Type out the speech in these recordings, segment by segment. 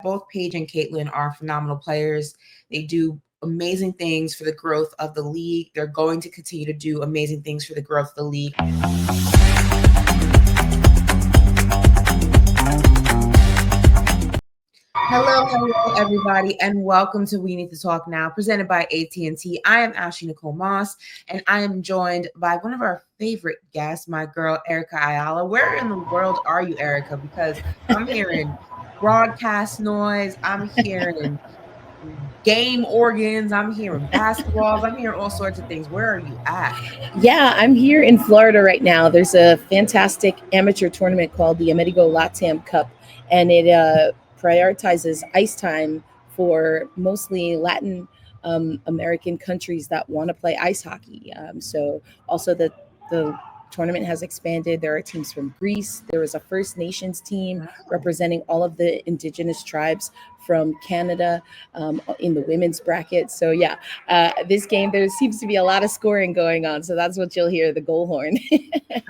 both Paige and Caitlin are phenomenal players. They do amazing things for the growth of the league. They're going to continue to do amazing things for the growth of the league. Hello, everybody, and welcome to We Need to Talk Now, presented by AT&T. I am Ashley Nicole Moss, and I am joined by one of our favorite guests, my girl, Erica Ayala. Where in the world are you, Erica? Because I'm hearing broadcast noise, I'm hearing game organs, I'm hearing basketballs, I'm hearing all sorts of things. Where are you at? Yeah, I'm here in Florida right now. There's a fantastic amateur tournament called the Amerigo Latam Cup, and it prioritizes ice time for mostly Latin American countries that want to play ice hockey. So also the tournament has expanded. There are teams from Greece. There was a First Nations team representing all of the indigenous tribes from Canada in the women's bracket. So yeah, this game, there seems to be a lot of scoring going on. So that's what you'll hear, the goal horn.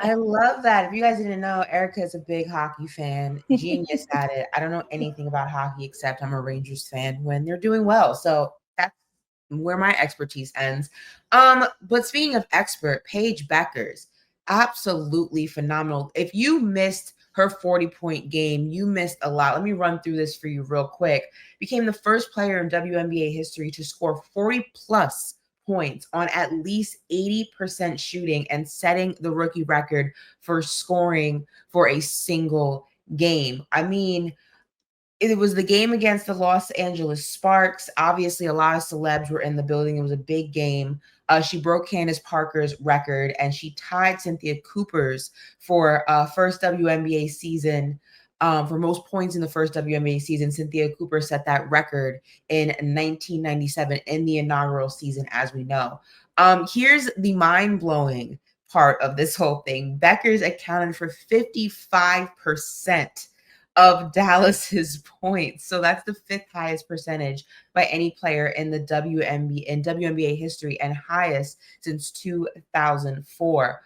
I love that. If you guys didn't know, Erica is a big hockey fan. Genius at it. I don't know anything about hockey except I'm a Rangers fan when they're doing well. So that's where my expertise ends. But speaking of expert, Paige Bueckers, absolutely phenomenal. If you missed her 40-point game, you missed a lot. Let me run through this for you real quick. Became the first player in WNBA history to score 40 plus points on at least 80% shooting and setting the rookie record for scoring for a single game. I mean, it was the game against the Los Angeles Sparks. Obviously, a lot of celebs were in the building. It was a big game. She broke Candace Parker's record, and she tied Cynthia Cooper's for first WNBA season. For most points in the first WNBA season, Cynthia Cooper set that record in 1997 in the inaugural season, as we know. Here's the mind-blowing part of this whole thing. Bueckers accounted for 55% of Dallas's points. So that's the fifth highest percentage by any player in the WNBA history and highest since 2004.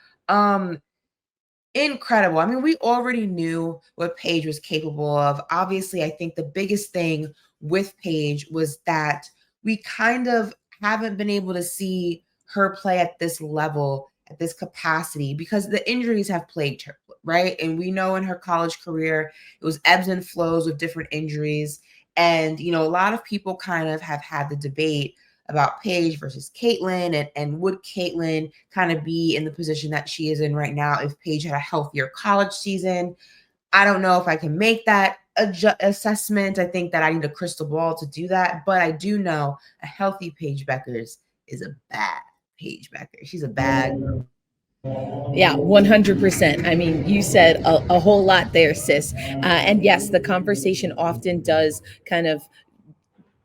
Incredible. I mean, we already knew what Paige was capable of. Obviously, I think the biggest thing with Paige was that we kind of haven't been able to see her play at this level, at this capacity, because the injuries have plagued her, right? And we know in her college career, it was ebbs and flows with different injuries. And, you know, a lot of people kind of have had the debate about Paige versus Caitlin, and would Caitlin kind of be in the position that she is in right now if Paige had a healthier college season? I don't know if I can make that assessment. I think that I need a crystal ball to do that, but I do know a healthy Paige Bueckers is a bad Paige Bueckers. She's a bad girl. Yeah, 100%. I mean, you said a whole lot there, sis. And yes, the conversation often does kind of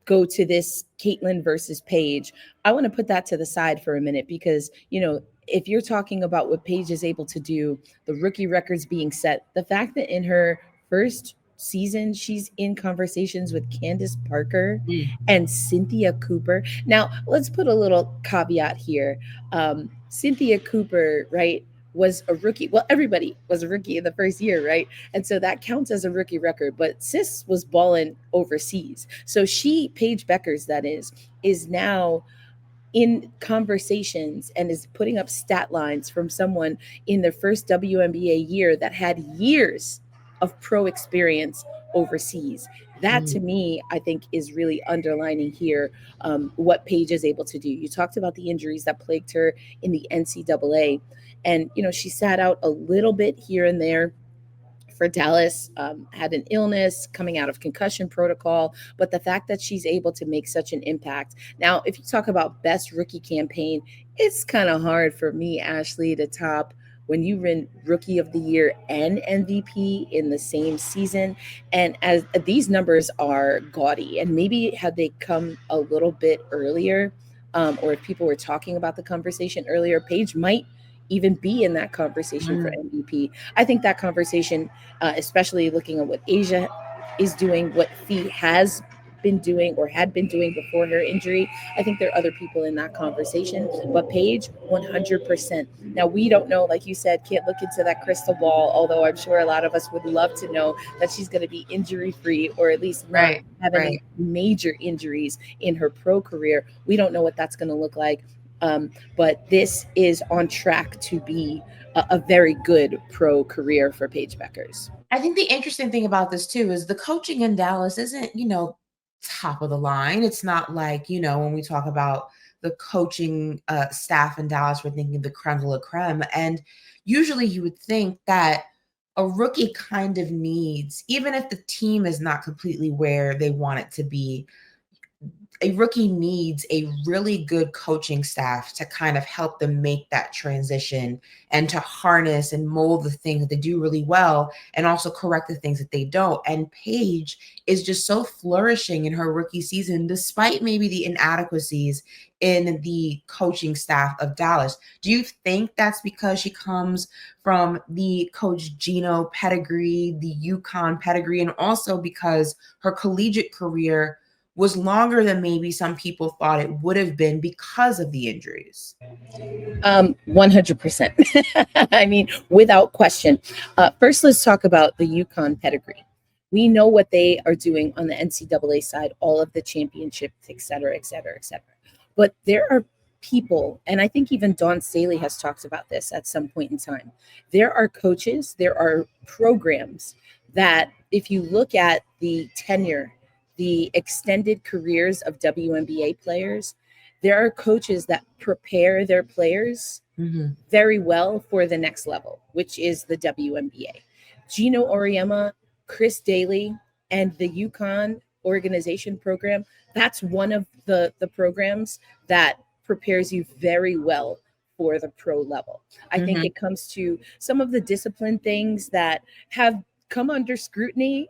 go to this Caitlin versus Paige. I want to put that to the side for a minute because, you know, if you're talking about what Paige is able to do, the rookie records being set, the fact that in her first season she's in conversations with Candace Parker and Cynthia Cooper. Now, let's put a little caveat here. Cynthia Cooper, right, was a rookie. Well, everybody was a rookie in the first year, right? And so that counts as a rookie record. But Sis was balling overseas. So she, Paige Bueckers, that is now in conversations and is putting up stat lines from someone in their first WNBA year that had years of pro experience overseas. That to me, I think, is really underlining here what Paige is able to do. You talked about the injuries that plagued her in the NCAA. And, you know, she sat out a little bit here and there for Dallas, had an illness coming out of concussion protocol, but the fact that she's able to make such an impact. Now, if you talk about best rookie campaign, it's kind of hard for me, Ashley, to top when you win Rookie of the Year and MVP in the same season. And as these numbers are gaudy, and maybe had they come a little bit earlier, or if people were talking about the conversation earlier, Paige might even be in that conversation for MVP. I think that conversation, especially looking at what Asia is doing, what Fee has been doing or had been doing before her injury. I think there are other people in that conversation, but Paige, 100%. Now, we don't know, like you said, can't look into that crystal ball, although I'm sure a lot of us would love to know that she's going to be injury free or at least not Right, have any right. major injuries in her pro career. We don't know what that's going to look like. But this is on track to be a very good pro career for Paige Bueckers. I think the interesting thing about this too is the coaching in Dallas isn't, top of the line. It's not like, when we talk about the coaching staff in Dallas, we're thinking the creme de la creme. And usually you would think that a rookie kind of needs, even if the team is not completely where they want it to be, a rookie needs a really good coaching staff to kind of help them make that transition and to harness and mold the things that they do really well and also correct the things that they don't. And Paige is just so flourishing in her rookie season, despite maybe the inadequacies in the coaching staff of Dallas. Do you think that's because she comes from the Coach Gino pedigree, the UConn pedigree, and also because her collegiate career was longer than maybe some people thought it would have been because of the injuries? 100%. I mean, without question. First, let's talk about the UConn pedigree. We know what they are doing on the NCAA side, all of the championships, et cetera, et cetera, et cetera. But there are people, and I think even Dawn Staley has talked about this at some point in time. There are coaches, there are programs that, if you look at the tenure, the extended careers of WNBA players, there are coaches that prepare their players very well for the next level, which is the WNBA. Gino Auriemma, Chris Daly, and the UConn organization program, that's one of the programs that prepares you very well for the pro level. I think Mhm. it comes to some of the discipline things that have come under scrutiny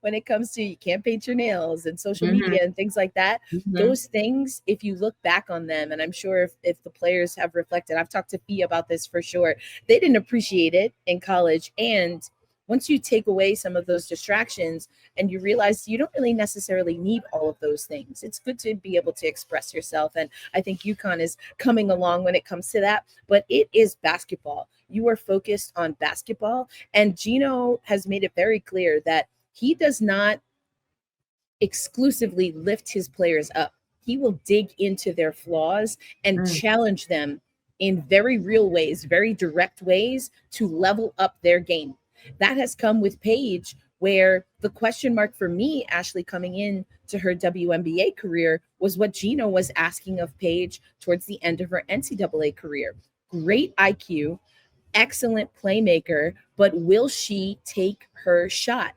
when it comes to you can't paint your nails and social Mhm. media and things like that. Mhm. Those things, if you look back on them, and I'm sure if the players have reflected, I've talked to Fee about this for sure, they didn't appreciate it in college. And once you take away some of those distractions and you realize you don't really necessarily need all of those things, it's good to be able to express yourself. And I think UConn is coming along when it comes to that, but it is basketball. You are focused on basketball. And Gino has made it very clear that he does not exclusively lift his players up. He will dig into their flaws and Mm. challenge them in very real ways, very direct ways to level up their game. That has come with Paige, where the question mark for me, Ashley, coming in to her WNBA career was what Gino was asking of Paige towards the end of her NCAA career. Great IQ, excellent playmaker, but will she take her shot?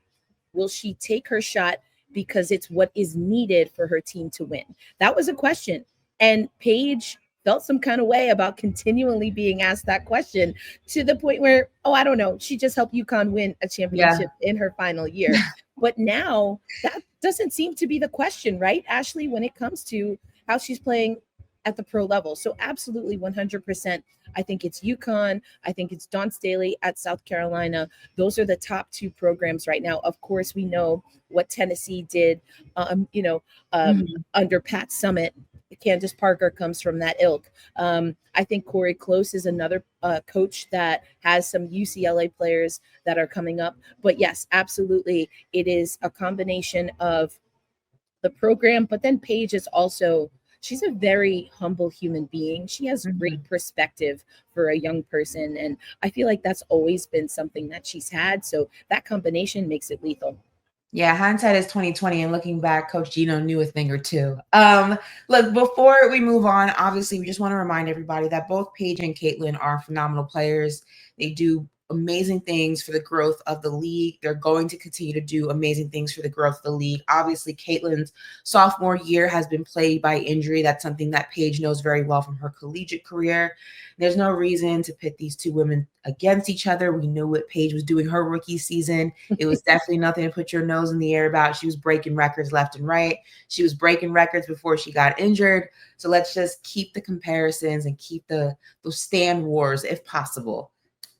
Will she take her shot because it's what is needed for her team to win? That was a question. And Paige felt some kind of way about continually being asked that question to the point where, oh, I don't know, she just helped UConn win a Yeah. championship in her final year. But now that doesn't seem to be the question, right, Ashley, when it comes to how she's playing at the pro level. So absolutely 100%. I think it's UConn. I think it's Dawn Staley at South Carolina. Those are the top two programs right now. Of course, we know what Tennessee did, Mhm. under Pat Summitt. Candace Parker comes from that ilk. I think Corey Close is another coach that has some UCLA players that are coming up. But yes, absolutely, it is a combination of the program, but then Paige is also, she's a very humble human being. She has great Mhm. perspective for a young person, and I feel like that's always been something that she's had. So that combination makes it lethal. Yeah, hindsight is 2020, and looking back, Coach Gino knew a thing or two. Look, before we move on, obviously, we just want to remind everybody that both Paige and Caitlin are phenomenal players. They do amazing things for the growth of the league. They're going to continue to do amazing things for the growth of the league. Obviously, Caitlin's sophomore year has been plagued by injury. That's something that Paige knows very well from her collegiate career. There's no reason to pit these two women against each other. We knew what Paige was doing her rookie season. It was definitely nothing to put your nose in the air about. She was breaking records left and right. She was breaking records before she got injured. So let's just keep the comparisons and keep those stand wars, if possible,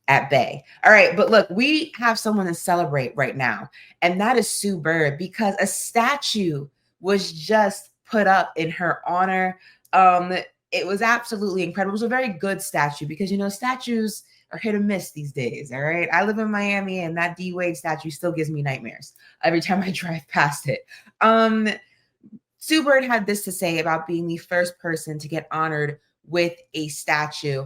at bay. All right, but look, we have someone to celebrate right now, and that is Sue Bird, because a statue was just put up in her honor. It was absolutely incredible. It was a very good statue because, statues are hit or miss these days. All right. I live in Miami and that D Wade statue still gives me nightmares every time I drive past it. Sue Bird had this to say about being the first person to get honored with a statue.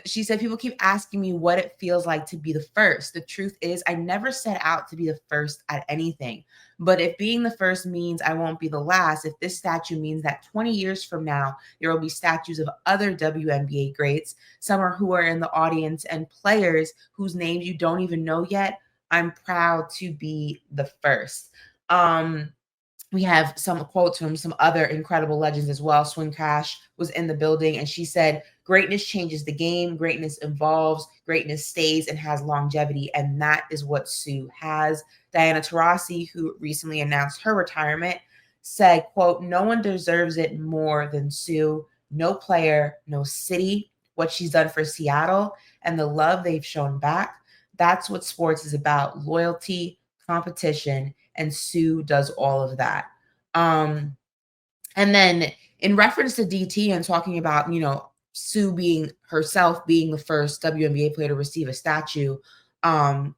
She said, people keep asking me what it feels like to be the first. The truth is, I never set out to be the first at anything. But if being the first means I won't be the last, if this statue means that 20 years from now, there will be statues of other WNBA greats, some who are in the audience, and players whose names you don't even know yet, I'm proud to be the first. We have some quotes from some other incredible legends as well. Swin Cash was in the building and she said, greatness changes the game, greatness evolves, greatness stays and has longevity. And that is what Sue has. Diana Taurasi, who recently announced her retirement, said, quote, no one deserves it more than Sue. No player, no city, what she's done for Seattle and the love they've shown back. That's what sports is about, loyalty, competition, and Sue does all of that. And then in reference to DT and talking about, Sue being herself being the first WNBA player to receive a statue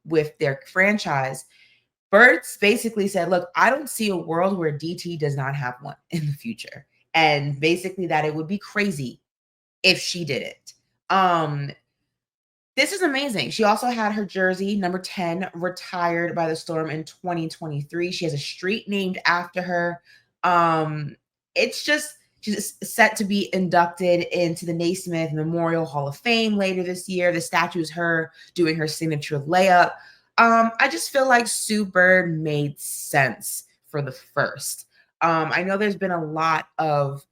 with their franchise, Birds basically said, look, I don't see a world where DT does not have one in the future. And basically that it would be crazy if she did it. This is amazing. She also had her jersey, number 10, retired by the Storm in 2023. She has a street named after her. She's set to be inducted into the Naismith Memorial Hall of Fame later this year. The statue is her doing her signature layup. I just feel like Sue Bird made sense for the first. I know there's been a lot of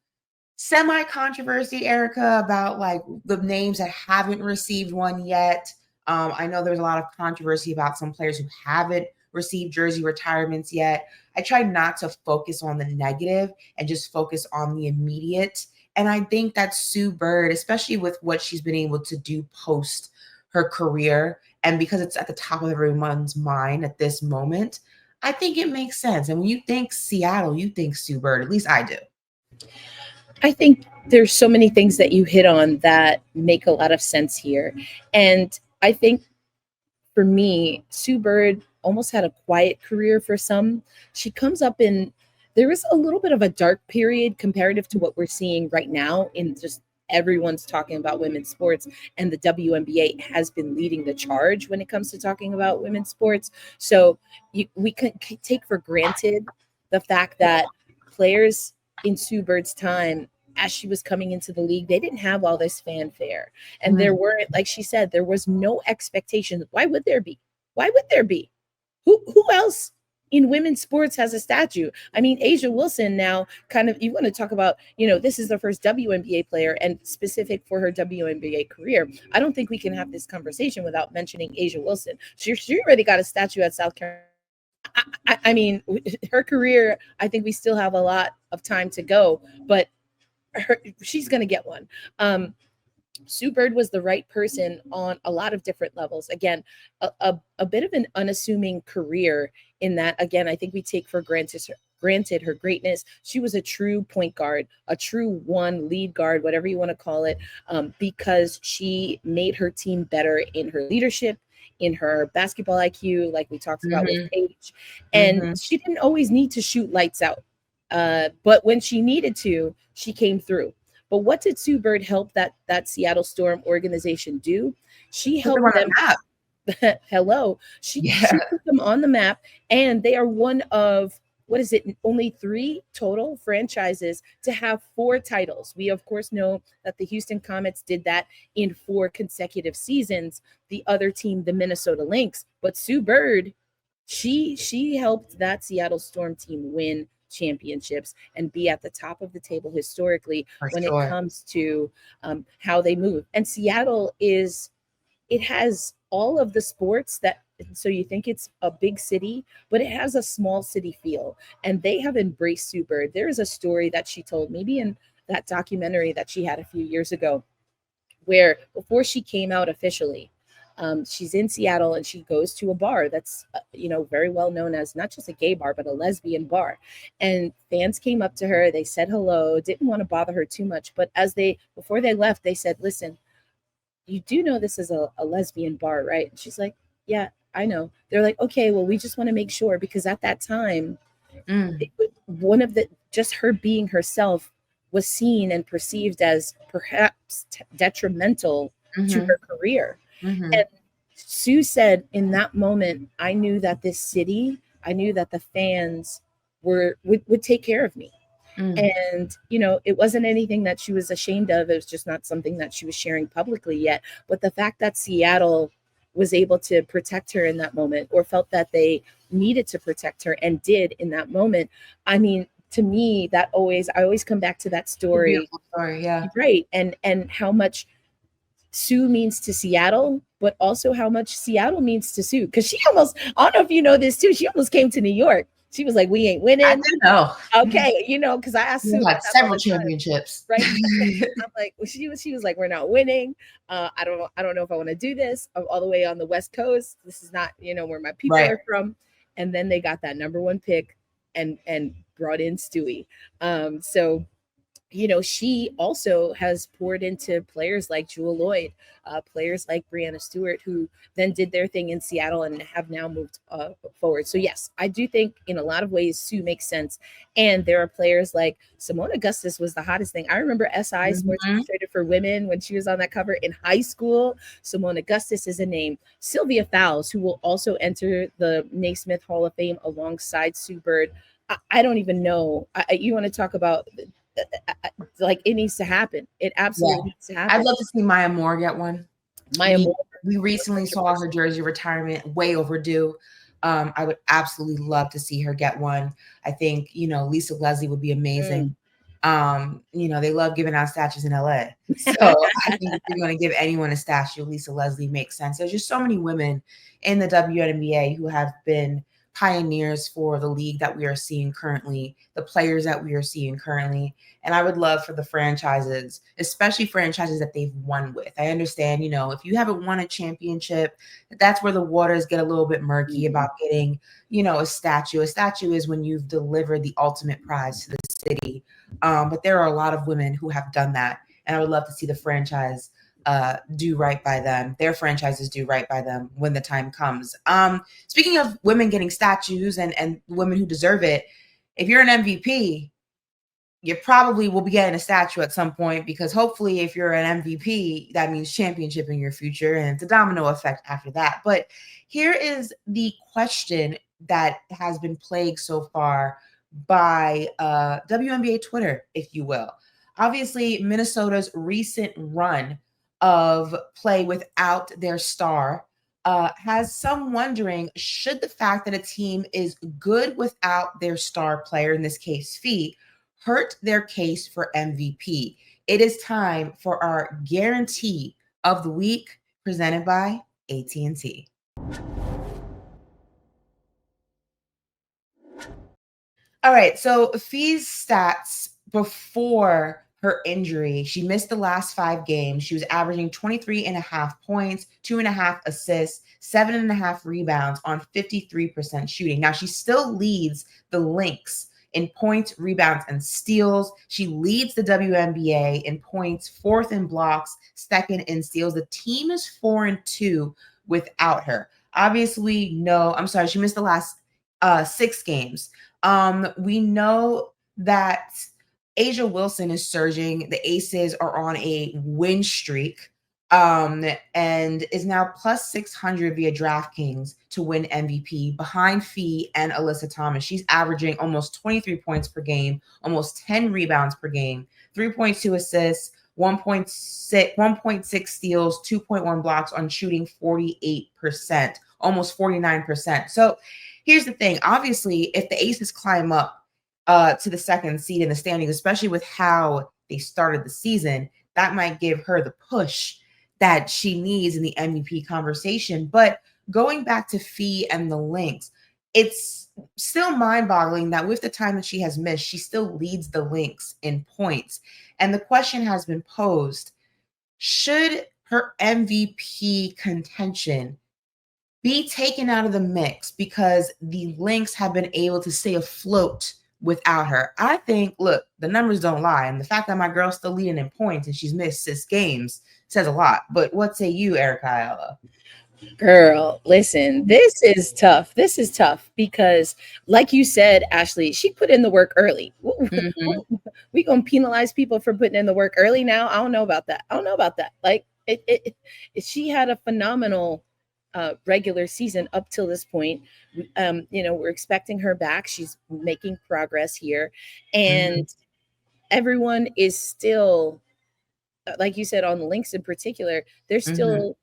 semi-controversy, Erica, about like the names that haven't received one yet. I know there's a lot of controversy about some players who haven't received jersey retirements yet. I try not to focus on the negative and just focus on the immediate. And I think that Sue Bird, especially with what she's been able to do post her career, and because it's at the top of everyone's mind at this moment, I think it makes sense. And when you think Seattle, you think Sue Bird. At least I do. I think there's so many things that you hit on that make a lot of sense here. And I think for me, Sue Bird almost had a quiet career for some. She comes up there is a little bit of a dark period comparative to what we're seeing right now in just everyone's talking about women's sports, and the WNBA has been leading the charge when it comes to talking about women's sports. So we can take for granted the fact that players in Sue Bird's time, as she was coming into the league, they didn't have all this fanfare. And there weren't, like she said, there was no expectation. Why would there be? Who else in women's sports has a statue? I mean, A'ja Wilson now you want to talk about, this is the first WNBA player and specific for her WNBA career. I don't think we can have this conversation without mentioning A'ja Wilson. She already got a statue at South Carolina. I mean, her career, I think we still have a lot of time to go, but she's going to get one. Sue Bird was the right person on a lot of different levels. Again, a bit of an unassuming career in that, again, I think we take for granted her greatness. She was a true point guard, a true lead guard, whatever you want to call it, because she made her team better in her leadership, in her basketball IQ, like we talked about with Paige. And she didn't always need to shoot lights out. But when she needed to, she came through. But what did Sue Bird help that Seattle Storm organization do? She helped them. Hello. She put them on the map, and they are one of, only 3 total franchises to have 4 titles. We, of course, know that the Houston Comets did that in 4 consecutive seasons. The other team, the Minnesota Lynx. But Sue Bird, she helped that Seattle Storm team win championships and be at the top of the table historically it comes to how they move. And Seattle has all of the sports so you think it's a big city, but it has a small city feel, and they have embraced Sue Bird. There is a story that she told, maybe in that documentary that she had a few years ago, where before she came out officially, She's in Seattle and she goes to a bar that's, very well known as not just a gay bar, but a lesbian bar. And fans came up to her, they said hello, didn't want to bother her too much. But before they left, they said, listen, you do know this is a lesbian bar, right? And she's like, yeah, I know. They're like, okay, well, we just want to make sure, because at that time, one of just her being herself was seen and perceived as perhaps detrimental to her career. And Sue said, in that moment, I knew that this city, I knew that the fans would take care of me. And, it wasn't anything that she was ashamed of. It was just not something that she was sharing publicly yet. But the fact that Seattle was able to protect her in that moment, or felt that they needed to protect her and did in that moment. I mean, to me, I always come back to that story. Beautiful story, yeah. Right. And how much Sue means to Seattle, but also how much Seattle means to Sue. Because she almost, I don't know if you know this too, she almost came to New York. She was like, we ain't winning. I do know. Okay, because I asked Sue. Had several championships. Right. I'm like, she was like, we're not winning. I don't know if I want to do this. I'm all the way on the West Coast. This is not, where my people are from. And then they got that number one pick and brought in Stewie. So she also has poured into players like Jewel Lloyd, players like Brianna Stewart, who then did their thing in Seattle and have now moved forward. So yes, I do think in a lot of ways Sue makes sense. And there are players like Simone Augustus was the hottest thing. I remember SI Sports Illustrated for Women when she was on that cover in high school. Simone Augustus is a name. Sylvia Fowles, who will also enter the Naismith Hall of Fame alongside Sue Bird. I don't even know. You want to talk about like it needs to happen. It absolutely needs to happen. I'd love to see Maya Moore get one. Maya Moore. We recently saw her jersey retirement, way overdue. I would absolutely love to see her get one. I think, Lisa Leslie would be amazing. They love giving out statues in LA. So I think if you're going to give anyone a statue, Lisa Leslie makes sense. There's just so many women in the WNBA who have been pioneers for the league that we are seeing currently, the players that we are seeing currently. And I would love for the franchises, especially franchises that they've won with. I understand, if you haven't won a championship, that's where the waters get a little bit murky about getting, a statue. A statue is when you've delivered the ultimate prize to the city. But there are a lot of women who have done that. And I would love to see the franchise do right by them. Their franchises do right by them when the time comes. Speaking of women getting statues and women who deserve it, if you're an MVP, you probably will be getting a statue at some point, because hopefully if you're an MVP, that means championship in your future, and it's a domino effect after that. But here is the question that has been plagued so far by WNBA Twitter, if you will. Obviously, Minnesota's recent run of play without their star has some wondering, should the fact that a team is good without their star player, in this case Fee, hurt their case for MVP? It is time for our guarantee of the week, presented by AT&T. All right, so Fee's stats before her injury, she missed the last 5 games. She was averaging 23.5 points, 2.5 assists, 7.5 rebounds on 53% shooting. Now, she still leads the Lynx in points, rebounds, and steals. She leads the WNBA in points, 4th in blocks, 2nd in steals. The team is 4-2 without her. Obviously, she missed the last 6 games. We know that Asia Wilson is surging. The Aces are on a win streak, and is now plus 600 via DraftKings to win MVP, behind Fee and Alyssa Thomas. She's averaging almost 23 points per game, almost 10 rebounds per game, 3.2 assists, 1.6 steals, 2.1 blocks on shooting 48%, almost 49%. So here's the thing. Obviously, if the Aces climb up to the 2nd seed in the standings, especially with how they started the season, that might give her the push that she needs in the MVP conversation. But going back to Fee and the Lynx, it's still mind-boggling that with the time that she has missed, she still leads the Lynx in points. And the question has been posed, should her MVP contention be taken out of the mix because the Lynx have been able to stay afloat without her. I think, look, the numbers don't lie. And the fact that my girl's still leading in points and she's missed 6 games says a lot. But what say you, Erica Ayala? Girl, listen, this is tough. This is tough because, like you said, Ashley, she put in the work early. Mm-hmm. We gonna penalize people for putting in the work early now? I don't know about that. I don't know about that. Like she had a phenomenal regular season up till this point. We're expecting her back. She's making progress here, and everyone is still, like you said, on the Lynx in particular. They're still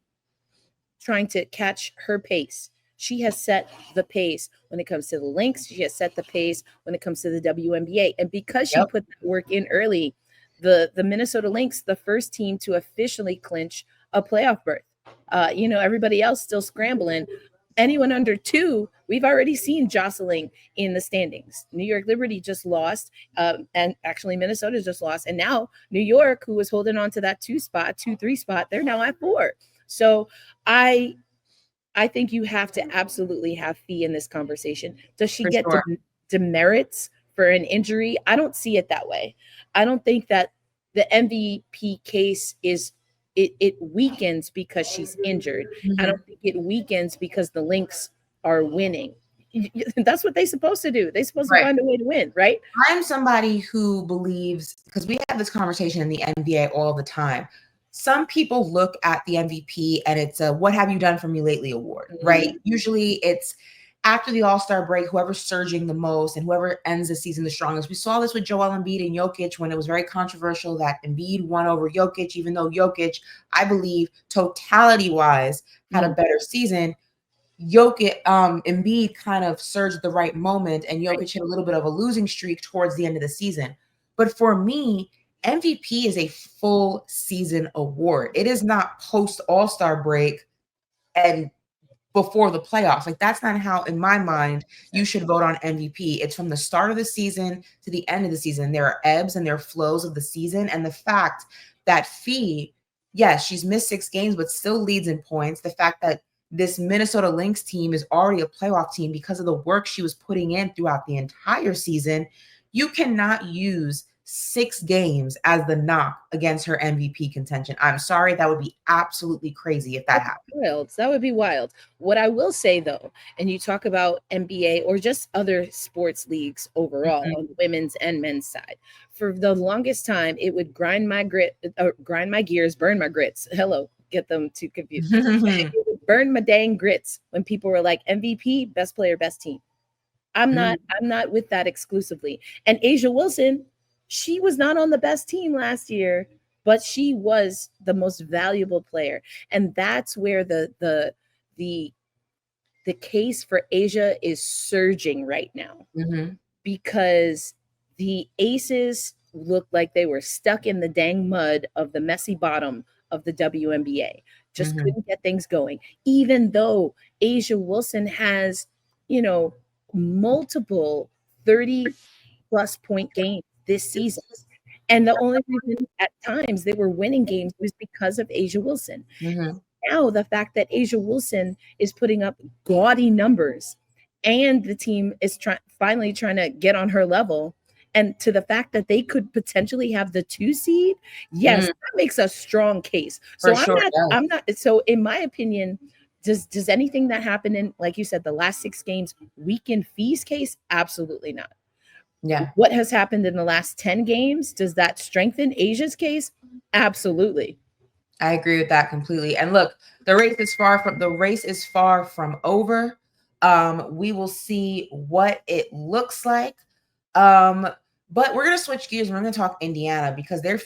trying to catch her pace. She has set the pace when it comes to the Lynx. She has set the pace when it comes to the WNBA. And because she put that work in early, the Minnesota Lynx, the first team to officially clinch a playoff berth. Everybody else still scrambling. Anyone under 2, we've already seen jostling in the standings. New York Liberty just lost, and actually Minnesota just lost. And now New York, who was holding on to that 2 spot, 2-3 spot, they're now at 4. So I think you have to absolutely have Fee in this conversation. Does she get demerits for an injury? I don't see it that way. I don't think that the MVP case is it weakens because she's injured. I don't think it weakens because the Lynx are winning. That's what they're supposed to do. They're supposed to find a way to win, right? I'm somebody who believes, because we have this conversation in the NBA all the time. Some people look at the MVP and it's a "what have you done for me lately" award, right? Usually it's after the All-Star break, whoever's surging the most and whoever ends the season the strongest. We saw this with Joel Embiid and Jokic when it was very controversial that Embiid won over Jokic, even though Jokic, I believe, totality-wise, had a better season. Embiid kind of surged at the right moment, and Jokic hit a little bit of a losing streak towards the end of the season. But for me, MVP is a full season award. It is not post All-Star break and before the playoffs. Like, that's not how, in my mind, you should vote on MVP. It's from the start of the season to the end of the season. There are ebbs and there are flows of the season. And the fact that Fee, yes, she's missed 6 games, but still leads in points. The fact that this Minnesota Lynx team is already a playoff team because of the work she was putting in throughout the entire season. You cannot use 6 games as the knock against her MVP contention. I'm sorry, that would be absolutely crazy if that happened. Wild. That would be wild. What I will say though, and you talk about NBA or just other sports leagues overall on the women's and men's side, for the longest time it would grind my gears, burn my grits. Hello, get them too confused. It would burn my dang grits when people were like MVP, best player, best team. I'm not with that exclusively. And A'ja Wilson, she was not on the best team last year, but she was the most valuable player. And that's where the case for A'ja is surging right now, because the Aces looked like they were stuck in the dang mud of the messy bottom of the WNBA. Just couldn't get things going, even though A'ja Wilson has, multiple 30-plus point games this season. And the only reason at times they were winning games was because of A'ja Wilson. Now, the fact that A'ja Wilson is putting up gaudy numbers and the team is finally trying to get on her level, and to the fact that they could potentially have the 2 seed, yes, that makes a strong case. So I'm not. So in my opinion, does anything that happened in, like you said, the last 6 games weaken Fee's case? Absolutely not. Yeah. What has happened in the last 10 games, does that strengthen Asia's case? Absolutely. I agree with that completely. And look, the race is far from over. We will see what it looks like. But we're gonna switch gears and we're gonna talk Indiana because their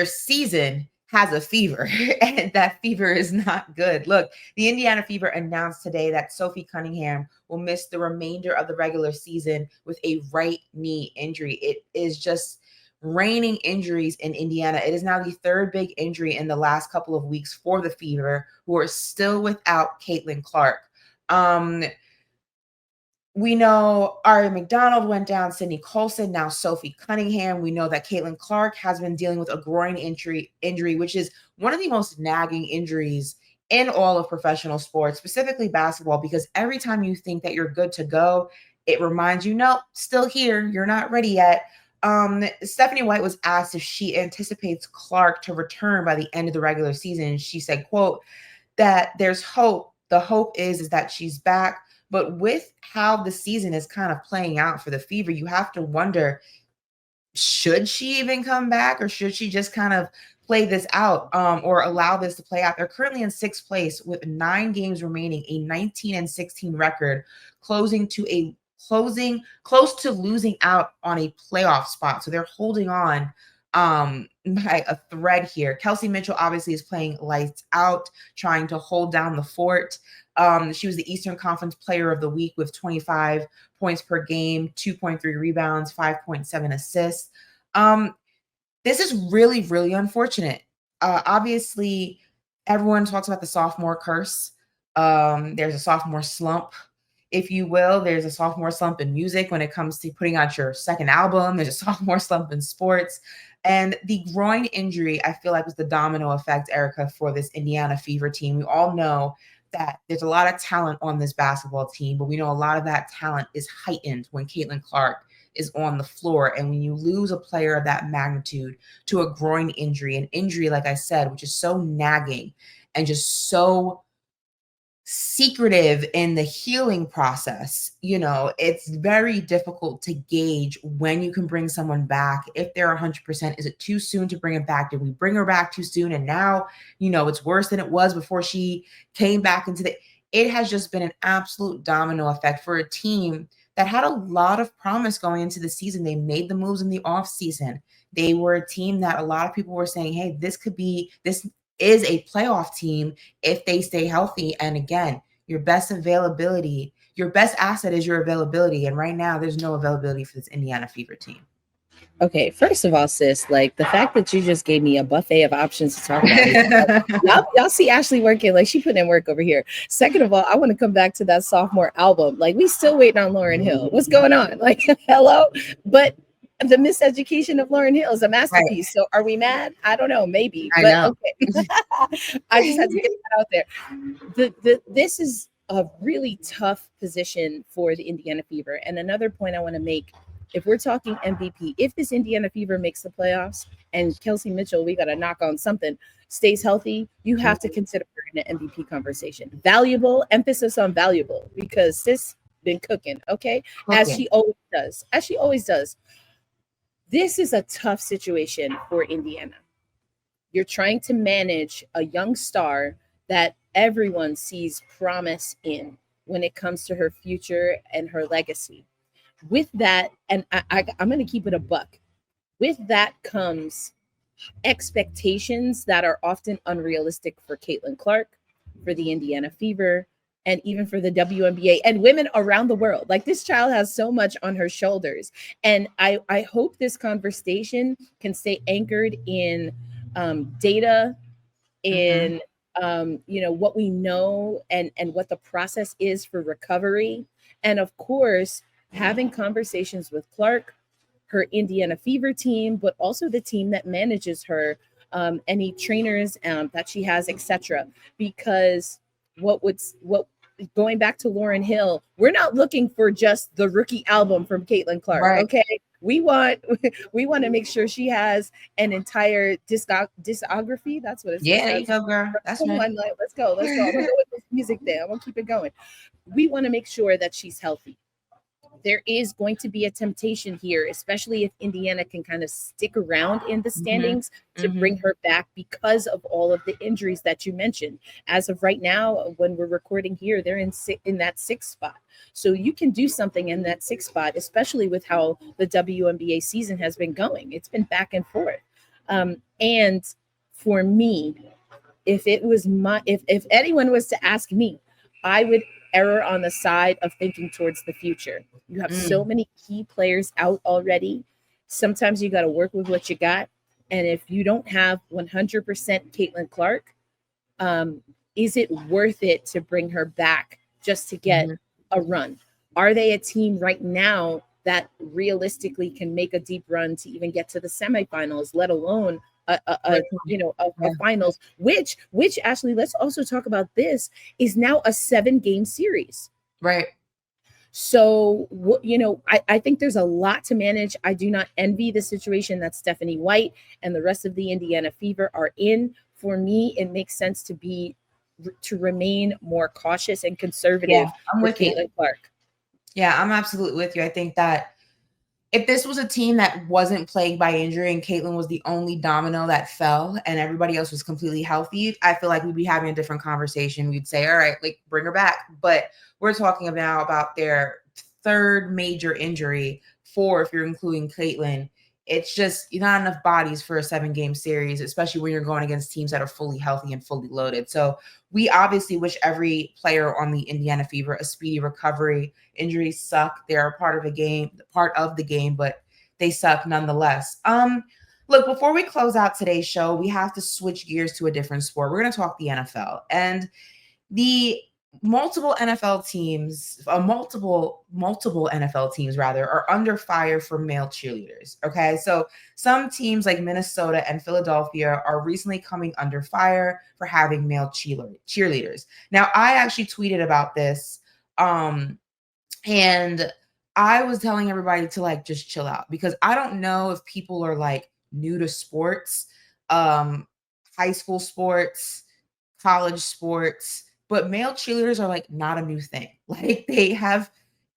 season has a fever, and that fever is not good. Look, the Indiana Fever announced today that Sophie Cunningham will miss the remainder of the regular season with a right knee injury. It is just raining injuries in Indiana. It is now the 3rd big injury in the last couple of weeks for the Fever, who are still without Caitlin Clark. We know Ari McDonald went down, Sydney Colson, now Sophie Cunningham. We know that Caitlin Clark has been dealing with a groin injury, which is one of the most nagging injuries in all of professional sports, specifically basketball, because every time you think that you're good to go, it reminds you, nope, still here. You're not ready yet. Stephanie White was asked if she anticipates Clark to return by the end of the regular season. She said, quote, that there's hope. The hope is that she's back. But with how the season is kind of playing out for the Fever, you have to wonder, should she even come back, or should she just kind of play this out, or allow this to play out? They're currently in 6th place with 9 games remaining, a 19-16 record, close to losing out on a playoff spot. So they're holding on by a thread here. Kelsey Mitchell obviously is playing lights out, trying to hold down the fort. She was the Eastern Conference Player of the Week with 25 points per game, 2.3 rebounds, 5.7 assists. This is really, really unfortunate. Obviously, everyone talks about the sophomore curse. There's a sophomore slump, if you will. There's a sophomore slump in music when it comes to putting out your second album. There's a sophomore slump in sports. And the groin injury, I feel like, was the domino effect, Erica, for this Indiana Fever team. We all know that there's a lot of talent on this basketball team, but we know a lot of that talent is heightened when Caitlin Clark is on the floor. And when you lose a player of that magnitude to a groin injury, an injury, like I said, which is so nagging and just so secretive in the healing process, it's very difficult to gauge when you can bring someone back. If they're 100%, is it too soon to bring it back? Did we bring her back too soon? And now, it's worse than it was before she came back it has just been an absolute domino effect for a team that had a lot of promise going into the season. They made the moves in the off season. They were a team that a lot of people were saying, hey, this is a playoff team if they stay healthy. And again, your best asset is your availability. And right now there's no availability for this Indiana Fever team. Okay, first of all, sis, like the fact that you just gave me a buffet of options to talk about. y'all see Ashley working, like she put in work over here. Second of all, I want to come back to that sophomore album. Like we still waiting on Lauryn Hill. What's going on? Like, hello? But the miseducation of Lauryn Hill is a masterpiece. Right. So are we mad? I don't know, maybe. I know. Okay. I just had to get that out there. This is a really tough position for the Indiana Fever. And another point I want to make, if we're talking MVP, if this Indiana Fever makes the playoffs and Kelsey Mitchell, we got to knock on something, stays healthy, you have to consider her in an MVP conversation. Valuable, emphasis on valuable, because sis been cooking, okay? As she always does. This is a tough situation for Indiana. You're trying to manage a young star that everyone sees promise in when it comes to her future and her legacy. With that, and I'm going to keep it a buck, with that comes expectations that are often unrealistic for Caitlin Clark, for the Indiana Fever, and even for the WNBA and women around the world. Like this child has so much on her shoulders. And I hope this conversation can stay anchored in data, in what we know and what the process is for recovery. And of course, having conversations with Clark, her Indiana Fever team, but also the team that manages her, any trainers that she has, etc. Because going back to Lauryn Hill, we're not looking for just the rookie album from Caitlin Clark. Right. Okay. We want to make sure she has an entire discography. That's what it's. Yeah, there you go, girl. That's right. Let's go. I'm gonna go with this music there. I'm gonna keep it going. We want to make sure that she's healthy. There is going to be a temptation here, especially if Indiana can kind of stick around in the standings to bring her back because of all of the injuries that you mentioned. As of right now, when we're recording here, they're in that 6th spot. So you can do something in that 6th spot, especially with how the WNBA season has been going. It's been back and forth. And for me, if anyone was to ask me, I would error on the side of thinking towards the future. You have so many key players out already. Sometimes you got to work with what you got. And if you don't have 100% Caitlin Clark, is it worth it to bring her back just to get a run? Are they a team right now that realistically can make a deep run to even get to the semifinals, let alone a finals, which actually, let's also talk about this, is now a 7-game series. Right. So, I think there's a lot to manage. I do not envy the situation that Stephanie White and the rest of the Indiana Fever are in. For me, it makes sense to remain more cautious and conservative with Caitlin Clark. Yeah, I'm absolutely with you. I think that if this was a team that wasn't plagued by injury and Caitlin was the only domino that fell and everybody else was completely healthy, I feel like we'd be having a different conversation. We'd say, all right, like, bring her back. But we're talking now about their third major injury, 4 if you're including Caitlin. It's just not enough bodies for a 7-game series, especially when you're going against teams that are fully healthy and fully loaded. So we obviously wish every player on the Indiana Fever a speedy recovery. Injuries suck. They're part of the game, but they suck nonetheless. Look, before we close out today's show, we have to switch gears to a different sport. We're going to talk the NFL. And the multiple NFL teams are under fire for male cheerleaders. Okay. So some teams like Minnesota and Philadelphia are recently coming under fire for having male cheerleaders. Now, I actually tweeted about this. And I was telling everybody to just chill out, because I don't know if people are new to sports, high school sports, college sports, but male cheerleaders are not a new thing. They have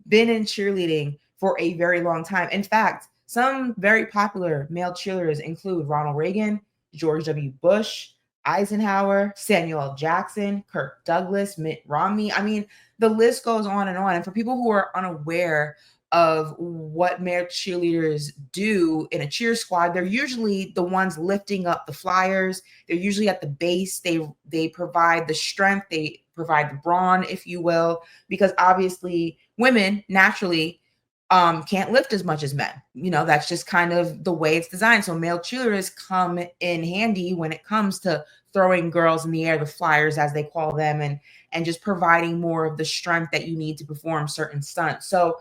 been in cheerleading for a very long time. In fact, some very popular male cheerleaders include Ronald Reagan, George W. Bush, Eisenhower, Samuel L. Jackson, Kirk Douglas, Mitt Romney. I mean, the list goes on. And for people who are unaware of what male cheerleaders do in a cheer squad, they're usually the ones lifting up the flyers. They're usually at the base. They provide the strength. They provide the brawn, if you will, because obviously women naturally can't lift as much as men. That's just kind of the way it's designed. So male cheerleaders come in handy when it comes to throwing girls in the air, the flyers as they call them, and just providing more of the strength that you need to perform certain stunts. So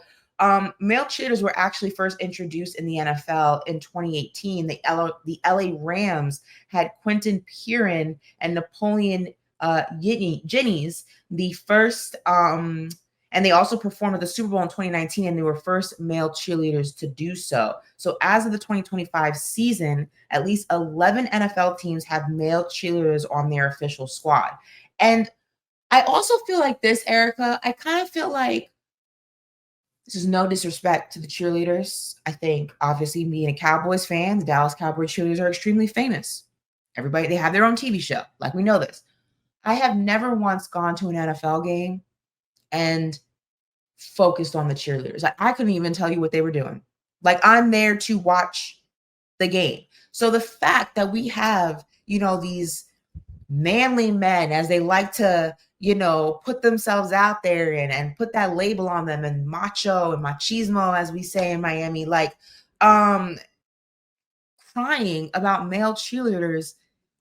male cheerleaders were actually first introduced in the NFL in 2018. The LA Rams had Quentin Pearson and Napoleon Jennings, the first, and they also performed at the Super Bowl in 2019, and they were first male cheerleaders to do so. So as of the 2025 season, at least 11 NFL teams have male cheerleaders on their official squad. And I also feel like this, Erica, I kind of feel like, this is no disrespect to the cheerleaders. I think, obviously, being a Cowboys fan, the Dallas Cowboys cheerleaders are extremely famous. Everybody, they have their own TV show. We know this. I have never once gone to an NFL game and focused on the cheerleaders. I couldn't even tell you what they were doing. I'm there to watch the game. So the fact that we have, these manly men, as they like to, put themselves out there and put that label on them, and macho and machismo, as we say in Miami, crying about male cheerleaders.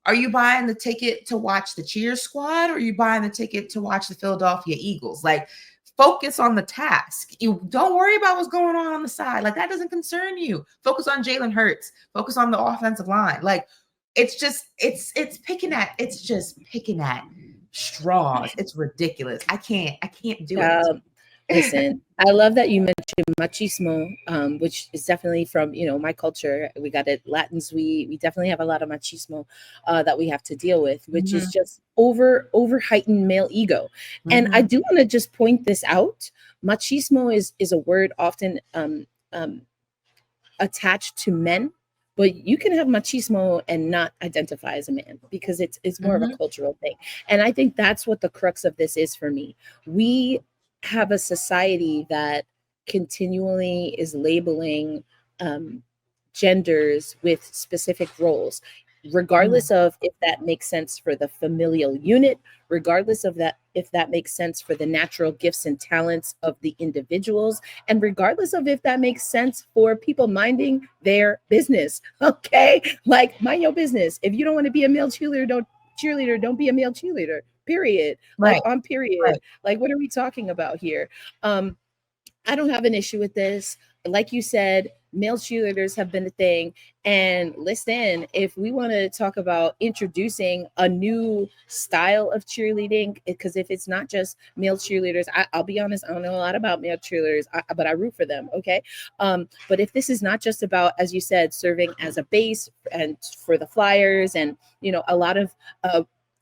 Are you buying the ticket to watch the cheer squad, or are you buying the ticket to watch the Philadelphia Eagles? Focus on the task. You don't worry about what's going on the side. That doesn't concern you. Focus on Jalen Hurts. Focus on the offensive line. It's just picking at straws. It's ridiculous. I can't do it. Listen, I love that you mentioned machismo, which is definitely from my culture. We got it, Latins. We definitely have a lot of machismo that we have to deal with, which is just over heightened male ego. And I do want to just point this out. Machismo is a word often attached to men, but you can have machismo and not identify as a man, because it's more of a cultural thing. And I think that's what the crux of this is for me. We have a society that continually is labeling genders with specific roles, regardless of if that makes sense for the familial unit, regardless of that if that makes sense for the natural gifts and talents of the individuals, and regardless of if that makes sense for people minding their business. Okay, mind your business. If you don't want to be a male cheerleader, don't be a male cheerleader. Period. Right. On period. Right. What are we talking about here? I don't have an issue with this. Like you said, male cheerleaders have been a thing. And listen, if we want to talk about introducing a new style of cheerleading, because if it's not just male cheerleaders, I'll be honest, I don't know a lot about male cheerleaders, but I root for them. Okay. But if this is not just about, as you said, serving as a base and for the Flyers and, a lot of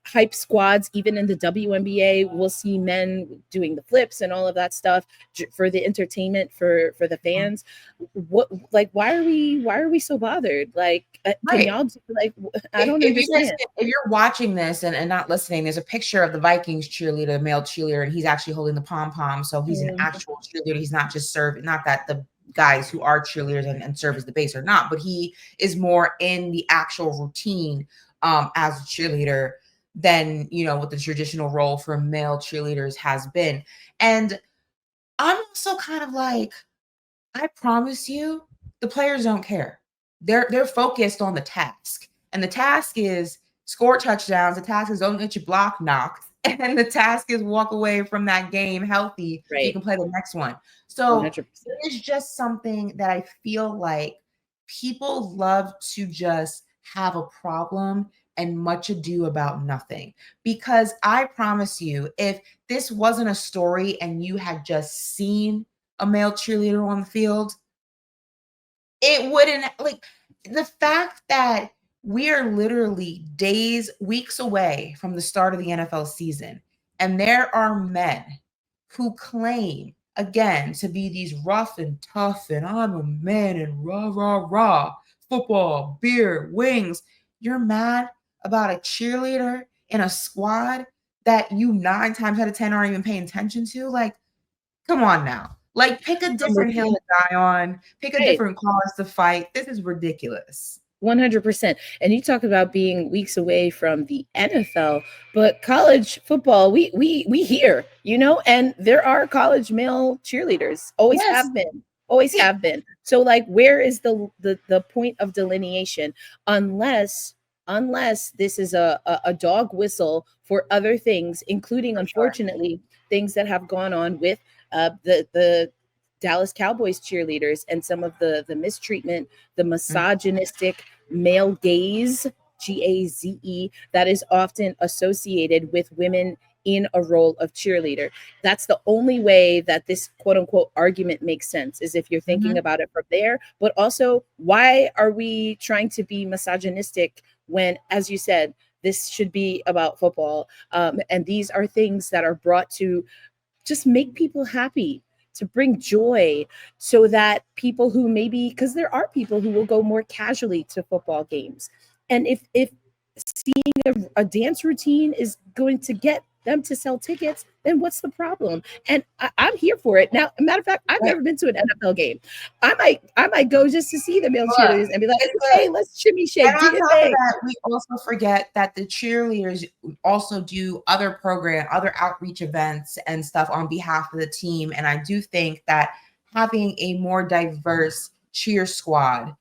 hype squads, even in the WNBA, we'll see men doing the flips and all of that stuff for the entertainment for the fans. What, like, why are we so bothered? Like, can y'all do, like, I don't understand. If you're watching this and not listening, there's a picture of the Vikings cheerleader, male cheerleader, and he's actually holding the pom pom. So he's an actual cheerleader. He's not just serving. Not that the guys who are cheerleaders and serve as the base are not, but he is more in the actual routine as a cheerleader than what the traditional role for male cheerleaders has been. And I'm also kind of like, I promise you, the players don't care. They're focused on the task. And the task is score touchdowns. The task is don't get your block knocked. And the task is walk away from that game healthy so you can play the next one. So 100%. It's just something that I feel like people love to just have a problem and much ado about nothing. Because I promise you, if this wasn't a story and you had just seen a male cheerleader on the field, it wouldn't, like, the fact that we are literally days, weeks away from the start of the NFL season, and there are men who claim again to be these rough and tough and I'm a man and rah rah rah, football, beer, wings. You're mad about a cheerleader in a squad that you 9 times out of 10 aren't even paying attention to? Like, come on now. Like, pick a different hill to die on. Pick a different cause to fight. This is ridiculous. 100%. And you talk about being weeks away from the NFL, but college football, we here, and there are college male cheerleaders. Always have been. Always have been. So, like, where is the point of delineation? Unless this is a dog whistle for other things, including, unfortunately, things that have gone on with the Dallas Cowboys cheerleaders and some of the mistreatment, the misogynistic male gaze, GAZE, that is often associated with women in a role of cheerleader. That's the only way that this quote unquote argument makes sense, is if you're thinking about it from there. But also, why are we trying to be misogynistic when, as you said, this should be about football? And these are things that are brought to just make people happy, to bring joy, so that people who maybe, because there are people who will go more casually to football games. And if seeing a dance routine is going to get them to sell tickets, then what's the problem? And I'm here for it. Now, matter of fact, I've never been to an NFL game. I might go just to see the male cheerleaders and be like, hey, let's shimmy shake. And on top of that, we also forget that the cheerleaders also do other outreach events and stuff on behalf of the team. And I do think that having a more diverse cheer squad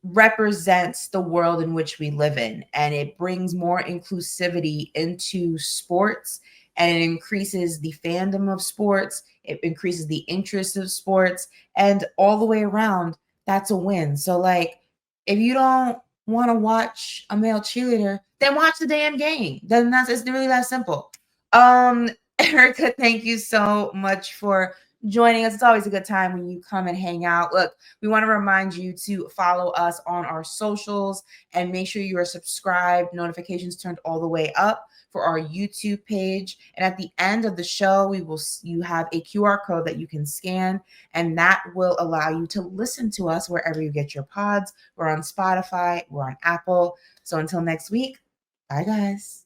represents the world in which we live in, and it brings more inclusivity into sports, and it increases the fandom of sports, it increases the interest of sports, and all the way around, that's a win. So, like, if you don't want to watch a male cheerleader, then watch the damn game. Then it's really that simple. Erica, thank you so much for joining us. It's always a good time when you come and hang out. Look, we want to remind you to follow us on our socials and make sure you are subscribed, notifications turned all the way up for our YouTube page. And at the end of the show, you have a QR code that you can scan, and that will allow you to listen to us wherever you get your pods. We're on Spotify, we're on Apple. So until next week, bye guys.